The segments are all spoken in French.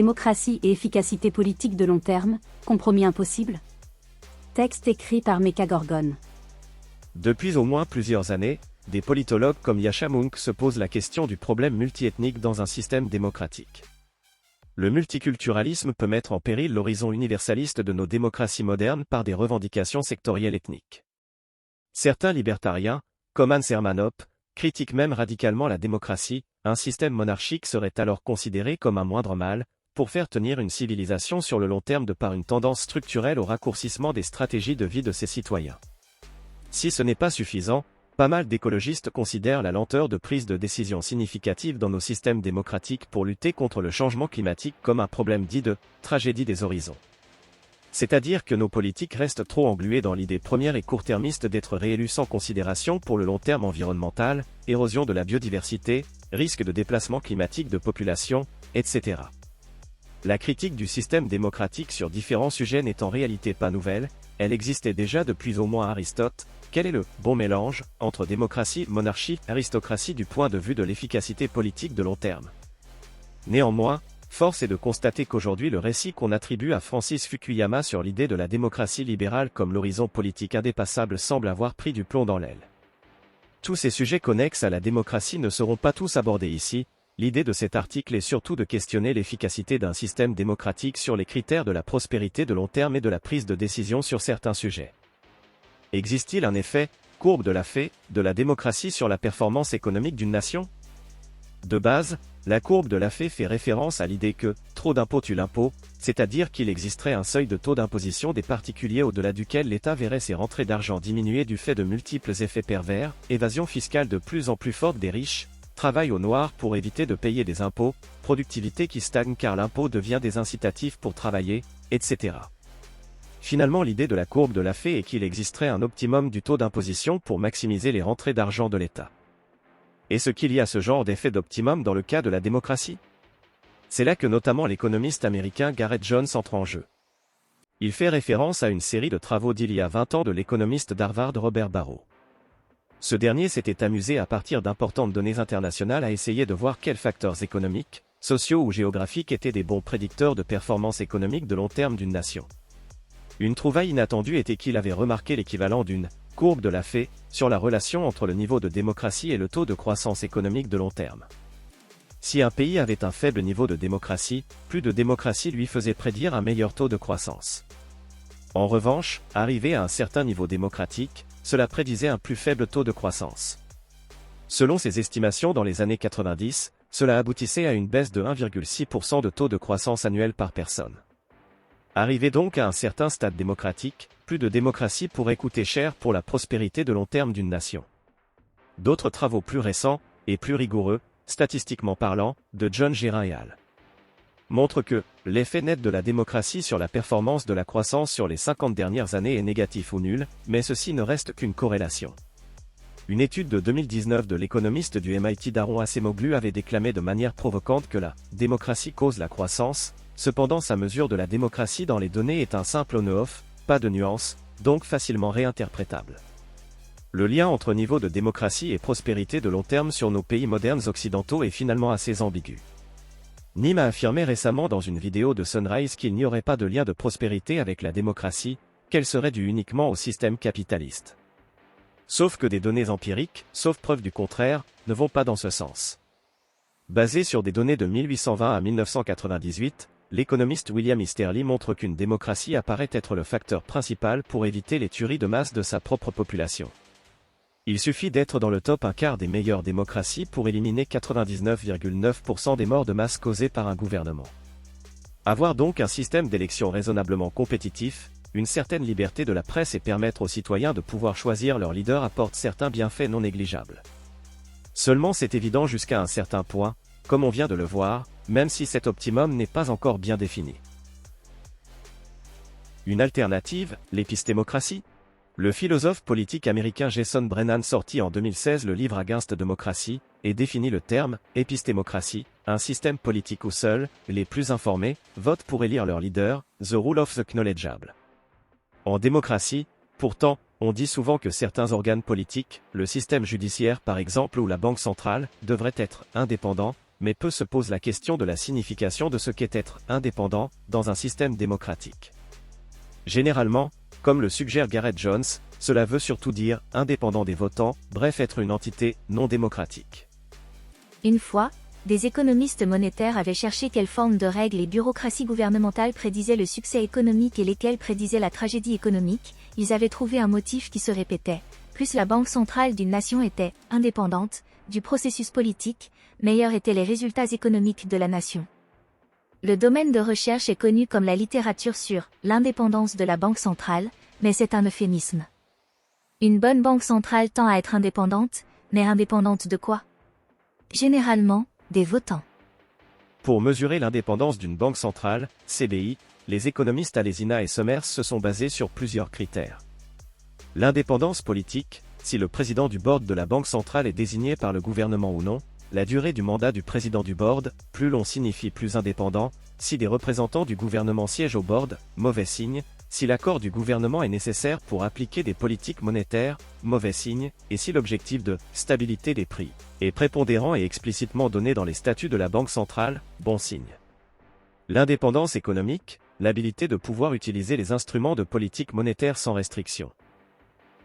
Démocratie et efficacité politique de long terme, compromis impossible? Texte écrit par Mecha Gorgon. Depuis au moins plusieurs années, des politologues comme Yascha Mounk se posent la question du problème multiethnique dans un système démocratique. Le multiculturalisme peut mettre en péril l'horizon universaliste de nos démocraties modernes par des revendications sectorielles ethniques. Certains libertariens, comme Hans Hermann Hoppe, critiquent même radicalement la démocratie. Un système monarchique serait alors considéré comme un moindre mal, pour faire tenir une civilisation sur le long terme de par une tendance structurelle au raccourcissement des stratégies de vie de ses citoyens. Si ce n'est pas suffisant, pas mal d'écologistes considèrent la lenteur de prise de décision significative dans nos systèmes démocratiques pour lutter contre le changement climatique comme un problème dit de « tragédie des horizons ». C'est-à-dire que nos politiques restent trop engluées dans l'idée première et court-termiste d'être réélus sans considération pour le long terme environnemental, érosion de la biodiversité, risque de déplacement climatique de population, etc. La critique du système démocratique sur différents sujets n'est en réalité pas nouvelle, elle existait déjà depuis au moins Aristote. Quel est le bon mélange entre démocratie, monarchie, aristocratie du point de vue de l'efficacité politique de long terme? Néanmoins, force est de constater qu'aujourd'hui le récit qu'on attribue à Francis Fukuyama sur l'idée de la démocratie libérale comme l'horizon politique indépassable semble avoir pris du plomb dans l'aile. Tous ces sujets connexes à la démocratie ne seront pas tous abordés ici. L'idée de cet article est surtout de questionner l'efficacité d'un système démocratique sur les critères de la prospérité de long terme et de la prise de décision sur certains sujets. Existe-t-il un effet, courbe de Lafay, de la démocratie sur la performance économique d'une nation? De base, la courbe de Lafay fait référence à l'idée que « trop d'impôt tue l'impôt », c'est-à-dire qu'il existerait un seuil de taux d'imposition des particuliers au-delà duquel l'État verrait ses rentrées d'argent diminuer du fait de multiples effets pervers, évasion fiscale de plus en plus forte des riches, travail au noir pour éviter de payer des impôts, productivité qui stagne car l'impôt devient désincitatif pour travailler, etc. Finalement, l'idée de la courbe de Lafay est qu'il existerait un optimum du taux d'imposition pour maximiser les rentrées d'argent de l'État. Est-ce qu'il y a ce genre d'effet d'optimum dans le cas de la démocratie? C'est là que notamment l'économiste américain Gareth Jones entre en jeu. Il fait référence à une série de travaux d'il y a 20 ans de l'économiste d'Harvard Robert Barro. Ce dernier s'était amusé à partir d'importantes données internationales à essayer de voir quels facteurs économiques, sociaux ou géographiques étaient des bons prédicteurs de performance économique de long terme d'une nation. Une trouvaille inattendue était qu'il avait remarqué l'équivalent d'une courbe de Lafay sur la relation entre le niveau de démocratie et le taux de croissance économique de long terme. Si un pays avait un faible niveau de démocratie, plus de démocratie lui faisait prédire un meilleur taux de croissance. En revanche, arrivé à un certain niveau démocratique, cela prédisait un plus faible taux de croissance. Selon ses estimations dans les années 90, cela aboutissait à une baisse de 1,6% de taux de croissance annuel par personne. Arrivé donc à un certain stade démocratique, plus de démocratie pourrait coûter cher pour la prospérité de long terme d'une nation. D'autres travaux plus récents, et plus rigoureux, statistiquement parlant, de John Gérin et al. montrent que l'effet net de la démocratie sur la performance de la croissance sur les 50 dernières années est négatif ou nul, mais ceci ne reste qu'une corrélation. Une étude de 2019 de l'économiste du MIT Daron Acemoglu avait déclamé de manière provocante que la démocratie cause la croissance. Cependant, sa mesure de la démocratie dans les données est un simple on-off, pas de nuance, donc facilement réinterprétable. Le lien entre niveau de démocratie et prospérité de long terme sur nos pays modernes occidentaux est finalement assez ambigu. Nim a affirmé récemment dans une vidéo de Sunrise qu'il n'y aurait pas de lien de prospérité avec la démocratie, qu'elle serait due uniquement au système capitaliste. Sauf que des données empiriques, sauf preuve du contraire, ne vont pas dans ce sens. Basé sur des données de 1820 à 1998, l'économiste William Easterly montre qu'une démocratie apparaît être le facteur principal pour éviter les tueries de masse de sa propre population. Il suffit d'être dans le top un quart des meilleures démocraties pour éliminer 99,9% des morts de masse causées par un gouvernement. Avoir donc un système d'élection raisonnablement compétitif, une certaine liberté de la presse et permettre aux citoyens de pouvoir choisir leur leader apporte certains bienfaits non négligeables. Seulement c'est évident jusqu'à un certain point, comme on vient de le voir, même si cet optimum n'est pas encore bien défini. Une alternative, l'épistémocratie? Le philosophe politique américain Jason Brennan sortit en 2016 le livre Against Democracy, et définit le terme « épistémocratie », un système politique où seuls, les plus informés, votent pour élire leur leader, the rule of the knowledgeable. En démocratie, pourtant, on dit souvent que certains organes politiques, le système judiciaire par exemple ou la banque centrale, devraient être indépendants, mais peu se pose la question de la signification de ce qu'est être indépendant dans un système démocratique. Généralement, comme le suggère Gareth Jones, cela veut surtout dire indépendant des votants, bref être une entité non démocratique. Une fois, des économistes monétaires avaient cherché quelles formes de règles et bureaucraties gouvernementales prédisaient le succès économique et lesquelles prédisaient la tragédie économique. Ils avaient trouvé un motif qui se répétait. Plus la banque centrale d'une nation était indépendante du processus politique, meilleurs étaient les résultats économiques de la nation. Le domaine de recherche est connu comme la littérature sur l'indépendance de la banque centrale, mais c'est un euphémisme. Une bonne banque centrale tend à être indépendante, mais indépendante de quoi? Généralement, des votants. Pour mesurer l'indépendance d'une banque centrale, CBI, les économistes Alesina et Summers se sont basés sur plusieurs critères. L'indépendance politique, si le président du board de la banque centrale est désigné par le gouvernement ou non, la durée du mandat du président du board, plus long signifie plus indépendant, si des représentants du gouvernement siègent au board, mauvais signe, si l'accord du gouvernement est nécessaire pour appliquer des politiques monétaires, mauvais signe, et si l'objectif de stabilité des prix est prépondérant et explicitement donné dans les statuts de la Banque centrale, bon signe. L'indépendance économique, l'habilité de pouvoir utiliser les instruments de politique monétaire sans restriction.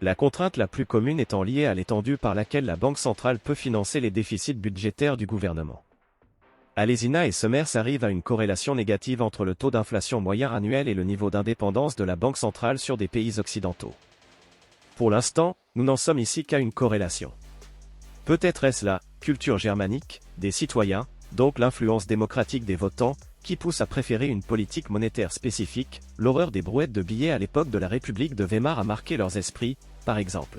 La contrainte la plus commune étant liée à l'étendue par laquelle la Banque centrale peut financer les déficits budgétaires du gouvernement. Alesina et Summers arrivent à une corrélation négative entre le taux d'inflation moyen annuel et le niveau d'indépendance de la Banque centrale sur des pays occidentaux. Pour l'instant, nous n'en sommes ici qu'à une corrélation. Peut-être est-ce la culture germanique des citoyens, donc l'influence démocratique des votants, qui pousse à préférer une politique monétaire spécifique. L'horreur des brouettes de billets à l'époque de la République de Weimar a marqué leurs esprits, par exemple.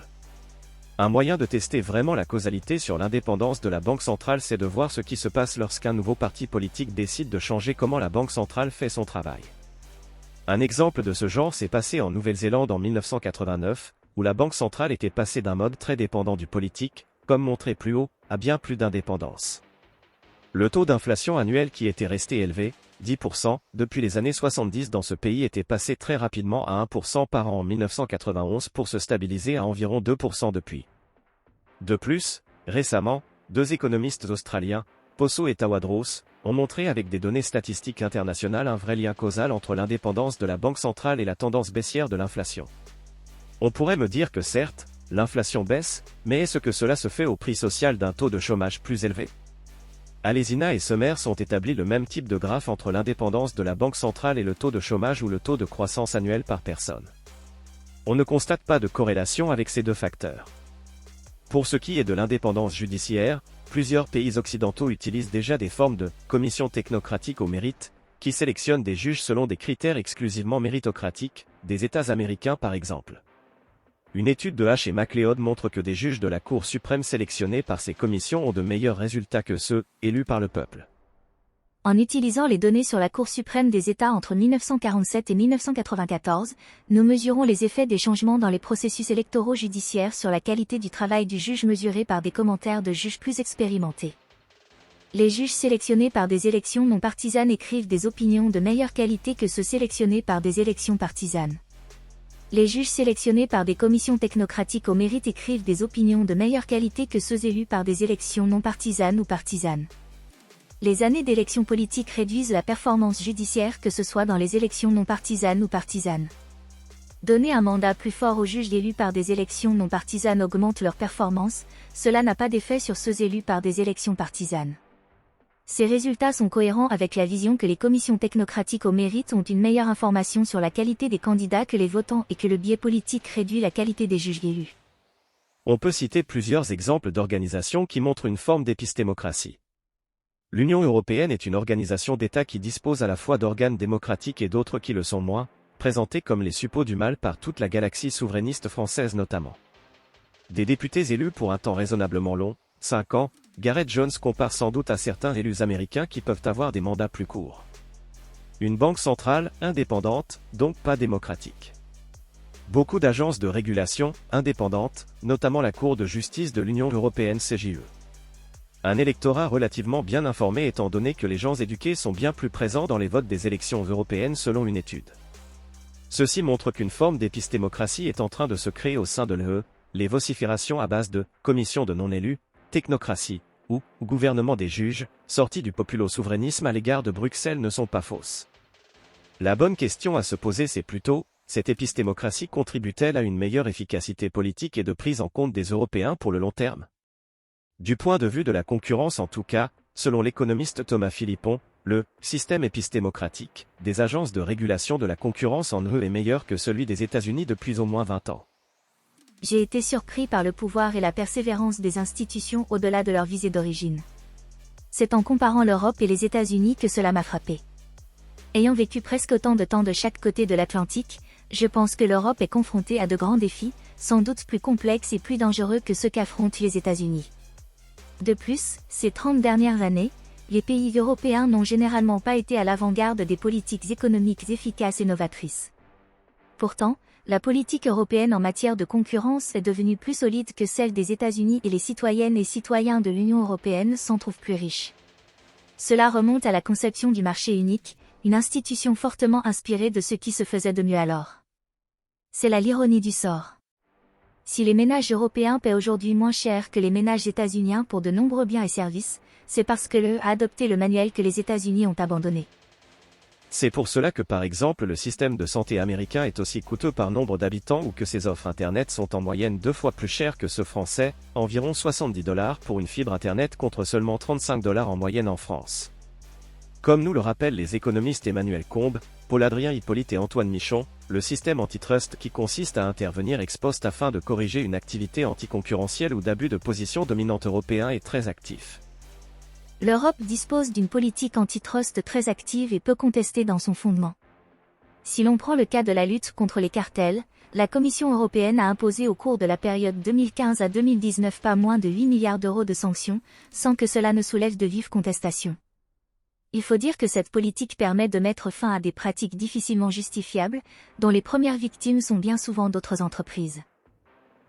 Un moyen de tester vraiment la causalité sur l'indépendance de la Banque centrale, c'est de voir ce qui se passe lorsqu'un nouveau parti politique décide de changer comment la Banque centrale fait son travail. Un exemple de ce genre s'est passé en Nouvelle-Zélande en 1989, où la Banque centrale était passée d'un mode très dépendant du politique, comme montré plus haut, à bien plus d'indépendance. Le taux d'inflation annuel qui était resté élevé, 10%, depuis les années 70 dans ce pays était passé très rapidement à 1% par an en 1991 pour se stabiliser à environ 2% depuis. De plus, récemment, deux économistes australiens, Poso et Tawadros, ont montré avec des données statistiques internationales un vrai lien causal entre l'indépendance de la Banque centrale et la tendance baissière de l'inflation. On pourrait me dire que certes, l'inflation baisse, mais est-ce que cela se fait au prix social d'un taux de chômage plus élevé? Alesina et Summers ont établi le même type de graphe entre l'indépendance de la Banque centrale et le taux de chômage ou le taux de croissance annuel par personne. On ne constate pas de corrélation avec ces deux facteurs. Pour ce qui est de l'indépendance judiciaire, plusieurs pays occidentaux utilisent déjà des formes de commissions technocratiques au mérite, qui sélectionnent des juges selon des critères exclusivement méritocratiques, des États américains par exemple. Une étude de H et MacLeod montre que des juges de la Cour suprême sélectionnés par ces commissions ont de meilleurs résultats que ceux élus par le peuple. En utilisant les données sur la Cour suprême des États entre 1947 et 1994, nous mesurons les effets des changements dans les processus électoraux judiciaires sur la qualité du travail du juge mesuré par des commentaires de juges plus expérimentés. Les juges sélectionnés par des élections non partisanes écrivent des opinions de meilleure qualité que ceux sélectionnés par des élections partisanes. Les juges sélectionnés par des commissions technocratiques au mérite écrivent des opinions de meilleure qualité que ceux élus par des élections non partisanes ou partisanes. Les années d'élections politiques réduisent la performance judiciaire que ce soit dans les élections non partisanes ou partisanes. Donner un mandat plus fort aux juges élus par des élections non partisanes augmente leur performance, cela n'a pas d'effet sur ceux élus par des élections partisanes. Ces résultats sont cohérents avec la vision que les commissions technocratiques au mérite ont une meilleure information sur la qualité des candidats que les votants et que le biais politique réduit la qualité des juges élus. On peut citer plusieurs exemples d'organisations qui montrent une forme d'épistémocratie. L'Union européenne est une organisation d'États qui dispose à la fois d'organes démocratiques et d'autres qui le sont moins, présentés comme les suppôts du mal par toute la galaxie souverainiste française notamment. Des députés élus pour un temps raisonnablement long, 5 ans, Gareth Jones compare sans doute à certains élus américains qui peuvent avoir des mandats plus courts. Une banque centrale, indépendante, donc pas démocratique. Beaucoup d'agences de régulation, indépendantes, notamment la Cour de justice de l'Union européenne CJUE. Un électorat relativement bien informé étant donné que les gens éduqués sont bien plus présents dans les votes des élections européennes selon une étude. Ceci montre qu'une forme d'épistémocratie est en train de se créer au sein de l'UE, les vociférations à base de « commissions de non-élus », technocratie, ou gouvernement des juges, sorties du populo-souverainisme à l'égard de Bruxelles ne sont pas fausses. La bonne question à se poser c'est plutôt, cette épistémocratie contribue-t-elle à une meilleure efficacité politique et de prise en compte des Européens pour le long terme? Du point de vue de la concurrence en tout cas, selon l'économiste Thomas Philippon, le système épistémocratique des agences de régulation de la concurrence en UE est meilleur que celui des États-Unis depuis au moins 20 ans. J'ai été surpris par le pouvoir et la persévérance des institutions au-delà de leur visée d'origine. C'est en comparant l'Europe et les États-Unis que cela m'a frappé. Ayant vécu presque autant de temps de chaque côté de l'Atlantique, je pense que l'Europe est confrontée à de grands défis, sans doute plus complexes et plus dangereux que ceux qu'affrontent les États-Unis. De plus, ces 30 dernières années, les pays européens n'ont généralement pas été à l'avant-garde des politiques économiques efficaces et novatrices. Pourtant, la politique européenne en matière de concurrence est devenue plus solide que celle des États-Unis et les citoyennes et citoyens de l'Union européenne s'en trouvent plus riches. Cela remonte à la conception du marché unique, une institution fortement inspirée de ce qui se faisait de mieux alors. C'est là l'ironie du sort. Si les ménages européens paient aujourd'hui moins cher que les ménages états-uniens pour de nombreux biens et services, c'est parce que l'UE a adopté le manuel que les États-Unis ont abandonné. C'est pour cela que par exemple le système de santé américain est aussi coûteux par nombre d'habitants ou que ses offres Internet sont en moyenne 2 fois plus chères que ceux français, environ 70 $ pour une fibre Internet contre seulement 35 $ en moyenne en France. Comme nous le rappellent les économistes Emmanuel Combes, Paul-Adrien Hippolyte et Antoine Michon, le système antitrust qui consiste à intervenir ex post afin de corriger une activité anticoncurrentielle ou d'abus de position dominante européen est très actif. L'Europe dispose d'une politique antitrust très active et peu contestée dans son fondement. Si l'on prend le cas de la lutte contre les cartels, la Commission européenne a imposé au cours de la période 2015 à 2019 pas moins de 8 milliards d'euros de sanctions, sans que cela ne soulève de vives contestations. Il faut dire que cette politique permet de mettre fin à des pratiques difficilement justifiables, dont les premières victimes sont bien souvent d'autres entreprises.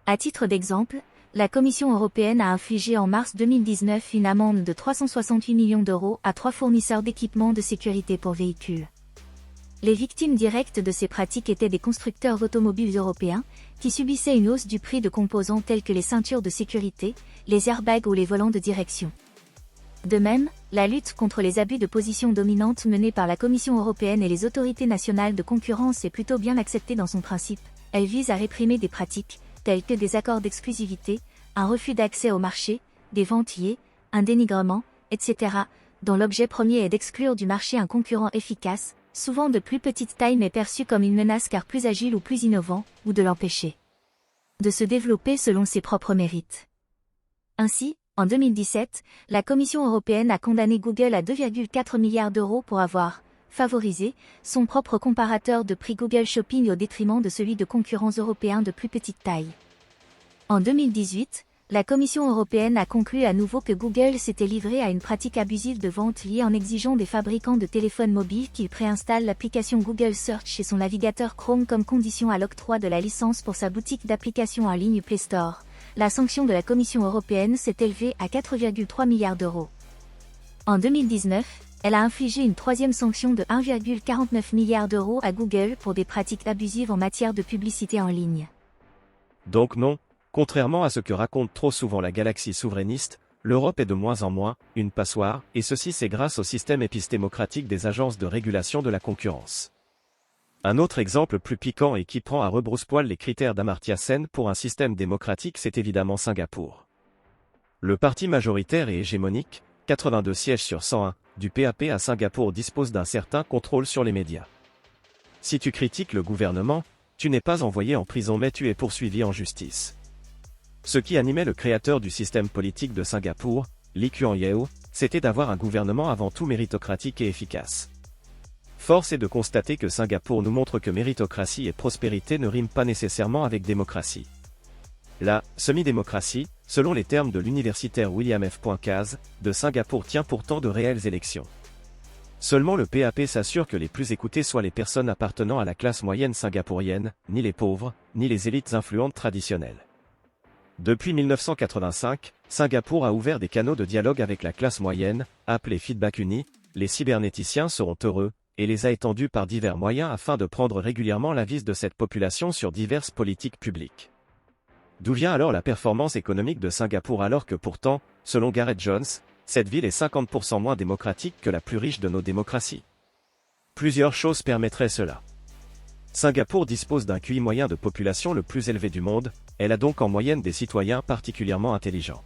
À titre d'exemple, la Commission européenne a infligé en mars 2019 une amende de 368 millions d'euros à 3 fournisseurs d'équipements de sécurité pour véhicules. Les victimes directes de ces pratiques étaient des constructeurs automobiles européens, qui subissaient une hausse du prix de composants tels que les ceintures de sécurité, les airbags ou les volants de direction. De même, la lutte contre les abus de position dominante menée par la Commission européenne et les autorités nationales de concurrence est plutôt bien acceptée dans son principe. Elle vise à réprimer des pratiques, telles que des accords d'exclusivité, un refus d'accès au marché, des ventes liées, un dénigrement, etc., dont l'objet premier est d'exclure du marché un concurrent efficace, souvent de plus petite taille mais perçu comme une menace car plus agile ou plus innovant, ou de l'empêcher de se développer selon ses propres mérites. Ainsi, en 2017, la Commission européenne a condamné Google à 2,4 milliards d'euros pour avoir favorisé son propre comparateur de prix Google Shopping au détriment de celui de concurrents européens de plus petite taille. En 2018, la Commission européenne a conclu à nouveau que Google s'était livré à une pratique abusive de vente liée en exigeant des fabricants de téléphones mobiles qu'ils préinstallent l'application Google Search et son navigateur Chrome comme condition à l'octroi de la licence pour sa boutique d'applications en ligne Play Store. La sanction de la Commission européenne s'est élevée à 4,3 milliards d'euros. En 2019, elle a infligé une troisième sanction de 1,49 milliard d'euros à Google pour des pratiques abusives en matière de publicité en ligne. Donc non, contrairement à ce que raconte trop souvent la galaxie souverainiste, l'Europe est de moins en moins une passoire, et ceci c'est grâce au système épistémocratique des agences de régulation de la concurrence. Un autre exemple plus piquant et qui prend à rebrousse-poil les critères d'Amartya Sen pour un système démocratique c'est évidemment Singapour. Le parti majoritaire et hégémonique, 82 sièges sur 101, du PAP à Singapour dispose d'un certain contrôle sur les médias. Si tu critiques le gouvernement, tu n'es pas envoyé en prison mais tu es poursuivi en justice. Ce qui animait le créateur du système politique de Singapour, Lee Kuan Yew, c'était d'avoir un gouvernement avant tout méritocratique et efficace. Force est de constater que Singapour nous montre que méritocratie et prospérité ne riment pas nécessairement avec démocratie. La semi-démocratie, selon les termes de l'universitaire William F. Poincase, de Singapour tient pourtant de réelles élections. Seulement le PAP s'assure que les plus écoutés soient les personnes appartenant à la classe moyenne singapourienne, ni les pauvres, ni les élites influentes traditionnelles. Depuis 1985, Singapour a ouvert des canaux de dialogue avec la classe moyenne, appelés Feedback Uni, les cybernéticiens seront heureux, et les a étendus par divers moyens afin de prendre régulièrement l'avis de cette population sur diverses politiques publiques. D'où vient alors la performance économique de Singapour alors que pourtant, selon Gareth Jones, cette ville est 50% moins démocratique que la plus riche de nos démocraties. Plusieurs choses permettraient cela. Singapour dispose d'un QI moyen de population le plus élevé du monde, elle a donc en moyenne des citoyens particulièrement intelligents.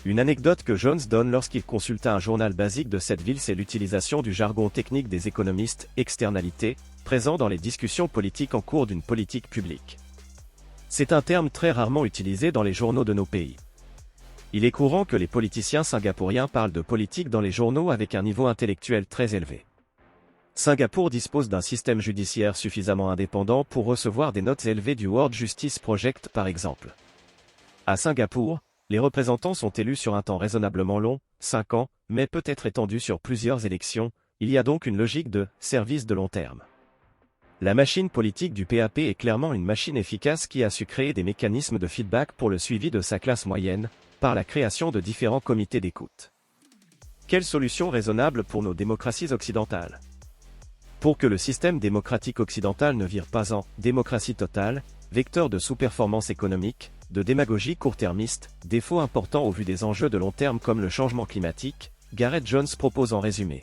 Une anecdote que Jones donne lorsqu'il consulta un journal basique de cette ville, c'est l'utilisation du jargon technique des économistes, externalité, présent dans les discussions politiques en cours d'une politique publique. C'est un terme très rarement utilisé dans les journaux de nos pays. Il est courant que les politiciens singapouriens parlent de politique dans les journaux avec un niveau intellectuel très élevé. Singapour dispose d'un système judiciaire suffisamment indépendant pour recevoir des notes élevées du World Justice Project par exemple. À Singapour, les représentants sont élus sur un temps raisonnablement long, 5 ans, mais peut être étendu sur plusieurs élections, il y a donc une logique de « service de long terme ». La machine politique du PAP est clairement une machine efficace qui a su créer des mécanismes de feedback pour le suivi de sa classe moyenne, par la création de différents comités d'écoute. Quelle solution raisonnable pour nos démocraties occidentales ? Pour que le système démocratique occidental ne vire pas en « démocratie totale », vecteur de sous-performance économique, de démagogie court-termiste, défaut important au vu des enjeux de long terme comme le changement climatique, Gareth Jones propose en résumé.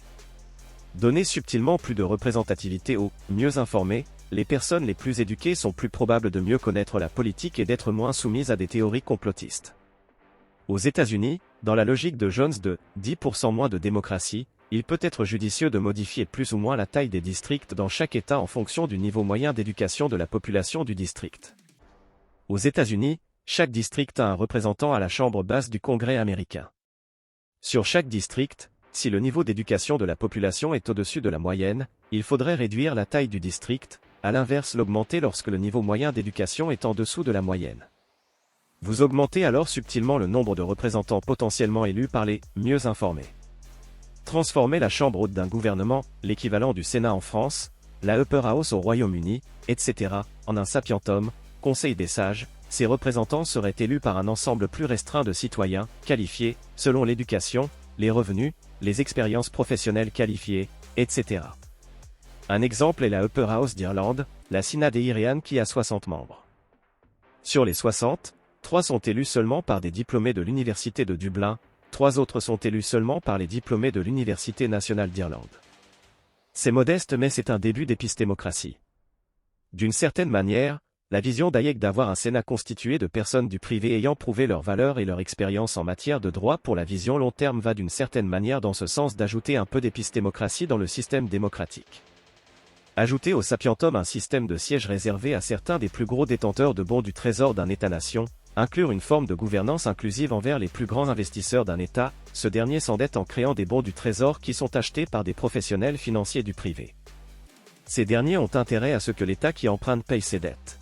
Donner subtilement plus de représentativité aux « mieux informés », les personnes les plus éduquées sont plus probables de mieux connaître la politique et d'être moins soumises à des théories complotistes. Aux États-Unis, dans la logique de Jones de 10% moins de démocratie, il peut être judicieux de modifier plus ou moins la taille des districts dans chaque État en fonction du niveau moyen d'éducation de la population du district. Aux États-Unis, chaque district a un représentant à la chambre basse du Congrès américain. Sur chaque district, si le niveau d'éducation de la population est au-dessus de la moyenne, il faudrait réduire la taille du district, à l'inverse l'augmenter lorsque le niveau moyen d'éducation est en dessous de la moyenne. Vous augmentez alors subtilement le nombre de représentants potentiellement élus par les « mieux informés ». Transformer la chambre haute d'un gouvernement, l'équivalent du Sénat en France, la Upper House au Royaume-Uni, etc., en un sapientum, Conseil des sages, ces représentants seraient élus par un ensemble plus restreint de citoyens, qualifiés, selon l'éducation, les revenus, les expériences professionnelles qualifiées, etc. Un exemple est la Upper House d'Irlande, la Synod éirienne qui a 60 membres. Sur les 60, 3 sont élus seulement par des diplômés de l'Université de Dublin, 3 autres sont élus seulement par les diplômés de l'Université nationale d'Irlande. C'est modeste mais c'est un début d'épistémocratie. D'une certaine manière, la vision d'Hayek d'avoir un Sénat constitué de personnes du privé ayant prouvé leur valeur et leur expérience en matière de droit pour la vision long terme va d'une certaine manière dans ce sens d'ajouter un peu d'épistémocratie dans le système démocratique. Ajouter au sapientum un système de sièges réservés à certains des plus gros détenteurs de bons du trésor d'un État-nation, inclure une forme de gouvernance inclusive envers les plus grands investisseurs d'un État, ce dernier s'endette en créant des bons du trésor qui sont achetés par des professionnels financiers du privé. Ces derniers ont intérêt à ce que l'État qui emprunte paye ses dettes.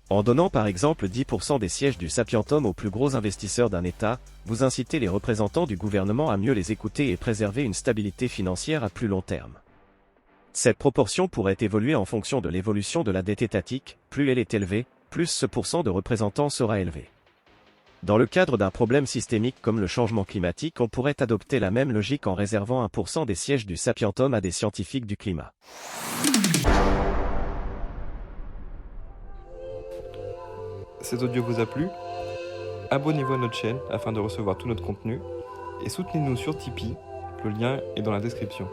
En donnant par exemple 10% des sièges du sapientum aux plus gros investisseurs d'un État, vous incitez les représentants du gouvernement à mieux les écouter et préserver une stabilité financière à plus long terme. Cette proportion pourrait évoluer en fonction de l'évolution de la dette étatique, plus elle est élevée, plus ce pourcent de représentants sera élevé. Dans le cadre d'un problème systémique comme le changement climatique, on pourrait adopter la même logique en réservant 1% des sièges du sapientum à des scientifiques du climat. Cet audio vous a plu ? Abonnez-vous à notre chaîne afin de recevoir tout notre contenu et soutenez-nous sur Tipeee, le lien est dans la description.